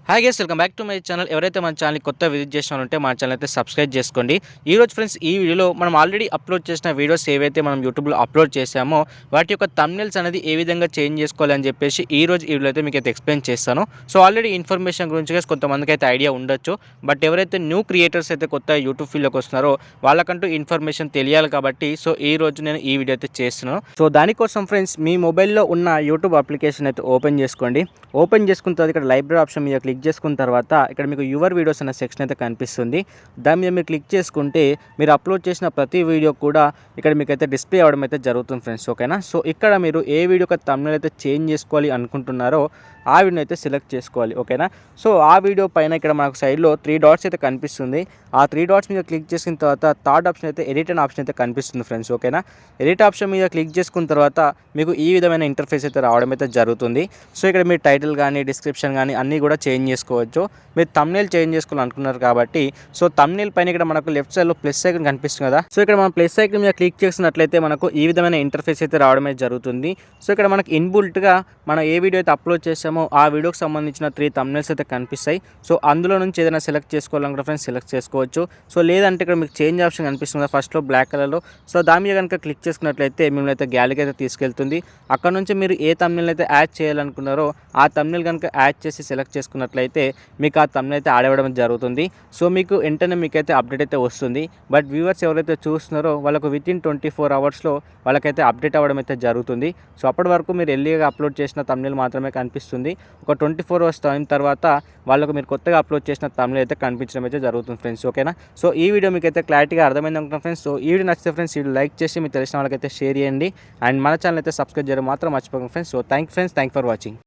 Hi guys, welcome back to my channel. ఎవరైతే మన channel కొత్త విజిట్ చేసిన ఉంటే మన ఛానల్ అయితే సబ్స్క్రైబ్ చేసుకోండి. ఈరోజు ఫ్రెండ్స్ ఈ వీడియోలో మనం ఆల్రెడీ అప్లోడ్ చేసిన వీడియోస్ ఏవైతే మనం యూట్యూబ్లో అప్లోడ్ చేసామో వాటి యొక్క థంబ్నెయిల్స్ అనేది ఏ విధంగా చేంజ్ చేసుకోవాలి అని చెప్పేసి ఈ రోజు ఈ వీడియోలో అయితే మీకు అయితే ఎక్స్ప్లెయిన్ చేస్తాను. సో ఆల్రెడీ ఇన్ఫర్మేషన్ గురించి కొంతమందికి అయితే ఐడియా ఉండొచ్చు. బట్ ఎవరైతే న్యూ క్రియేటర్స్ అయితే కొత్త యూట్యూబ్ ఫీల్డ్లోకి వస్తున్నారో వాళ్ళకంటూ ఇన్ఫర్మేషన్ తెలియాలి కాబట్టి సో ఈ రోజు నేను ఈ వీడియో అయితే చేస్తున్నాను. సో దానికోసం ఫ్రెండ్స్ మీ మొబైల్లో ఉన్న యూట్యూబ్ అప్లికేషన్ అయితే ఓపెన్ చేసుకోండి. ఓపెన్ చేసుకున్న తర్వాత ఇక్కడ లైబ్రరీ ఆప్షన్ మీద క్లిక్ చేసుకున్న తర్వాత ఇక్కడ మీకు యువర్ వీడియోస్ అనే సెక్షన్ అయితే కనిపిస్తుంది. దాని మీద మీరు క్లిక్ చేసుకుంటే మీరు అప్లోడ్ చేసిన ప్రతి వీడియో కూడా ఇక్కడ మీకు అయితే డిస్ప్లే అవ్వడం అయితే జరుగుతుంది ఫ్రెండ్స్. ఓకేనా. సో ఇక్కడ మీరు ఏ వీడియోకి థంబ్నెయిల్ అయితే చేంజ్ చేసుకోవాలి అనుకుంటున్నారో ఆ వీడియోని అయితే సెలెక్ట్ చేసుకోవాలి. ఓకేనా. సో ఆ వీడియో పైన ఇక్కడ మనకు సైడ్లో 3 డాట్స్ అయితే కనిపిస్తుంది. ఆ 3 డాట్స్ మీద క్లిక్ చేసిన తర్వాత థర్డ్ ఆప్షన్ అయితే ఎడిట్ అనే ఆప్షన్ అయితే కనిపిస్తుంది ఫ్రెండ్స్. ఓకేనా. ఎడిట్ ఆప్షన్ మీద క్లిక్ చేసుకున్న తర్వాత మీకు ఈ విధమైన ఇంటర్ఫేస్ అయితే రావడం అయితే జరుగుతుంది. సో ఇక్కడ మీరు టైటిల్ కానీ డిస్క్రిప్షన్ కానీ అన్నీ కూడా చేంజ్ చేసుకోవచ్చు. మీరు థంబ్నెయిల్ చేంజ్ చేసుకోవాలనుకున్నారు కాబట్టి సో థంబ్నెయిల్ పైన ఇక్కడ మనకు లెఫ్ట్ సైడ్లో ప్లస్ ఐకాన్ కనిపిస్తుంది కదా. సో ఇక్కడ మనం ప్లస్ ఐకాన్ మీద క్లిక్ చేసినట్లయితే మనకు ఈ విధమైన ఇంటర్ఫేస్ అయితే రావడం అయితే జరుగుతుంది. సో ఇక్కడ మనకి ఇన్బుల్ట్గా మనం ఏ వీడియో అయితే అప్లోడ్ చేసామో ఆ వీడియోకి సంబంధించిన 3 థంబ్నెయిల్స్ అయితే కనిపిస్తాయి. సో అందులో నుంచి ఏదైనా సెలెక్ట్ చేసుకోవాలనుకుంటే ఫ్రెండ్స్ సెలెక్ట్ చేసుకోవచ్చు. సో లేదంటే ఇక్కడ మీకు చేంజ్ ఆప్షన్ కనిపిస్తుంది కదా ఫస్ట్లో బ్లాక్ కలర్లో. సో దాని మీద కనుక క్లిక్ చేసుకున్నట్లయితే మిమ్మల్ని అయితే గ్యాలరీకి అయితే తీసుకెళ్తుంది. అక్కడ నుంచి మీరు ఏ థంబ్నెయిల్ అయితే యాడ్ చేయాలనుకున్నారో ఆ థంబ్నెయిల్ కనుక యాడ్ చేసి సెలెక్ట్ చేసుకున్నట్లయితే మీకు ఆ థంబ్నెయిల్ అయితే యాడ్ అవ్వడం జరుగుతుంది. సో మీకు వెంటనే మీకైతే అప్డేట్ అయితే వస్తుంది. బట్ వ్యూవర్స్ ఎవరైతే చూస్తున్నారో వాళ్ళకు వితిన్ 24 అవర్స్లో వాళ్ళకైతే అప్డేట్ అవ్వడం అయితే జరుగుతుంది. సో అప్పటి వరకు మీరు ఎర్లీగా అప్లోడ్ చేసిన థంబ్నెయిల్ మాత్రమే కనిపిస్తుంది. ఒక 24 అవర్స్ టైం తర్వాత వాళ్ళకు మీరు కొత్తగా అప్లోడ్ చేసిన థంబ్నెయిల్ అయితే కనిపించడం అయితే జరుగుతుంది ఫ్రెండ్స్. ఓకేనా. సో ఈ వీడియో మీకు అయితే క్లారిటీగా అర్థమైంది అనుకుంటున్నాను ఫ్రెండ్స్. సో ఈ వీడియో నచ్చితే ఫ్రెండ్స్ వీడియో లైక్ చేసి మీకు తెలిసిన వాళ్ళకైతే షేర్ చేయండి. అండ్ మన ఛానల్ అయితే సబ్స్క్రైబ్ చేయడం మాత్రం మర్చిపోకండి friends. So thank for watching.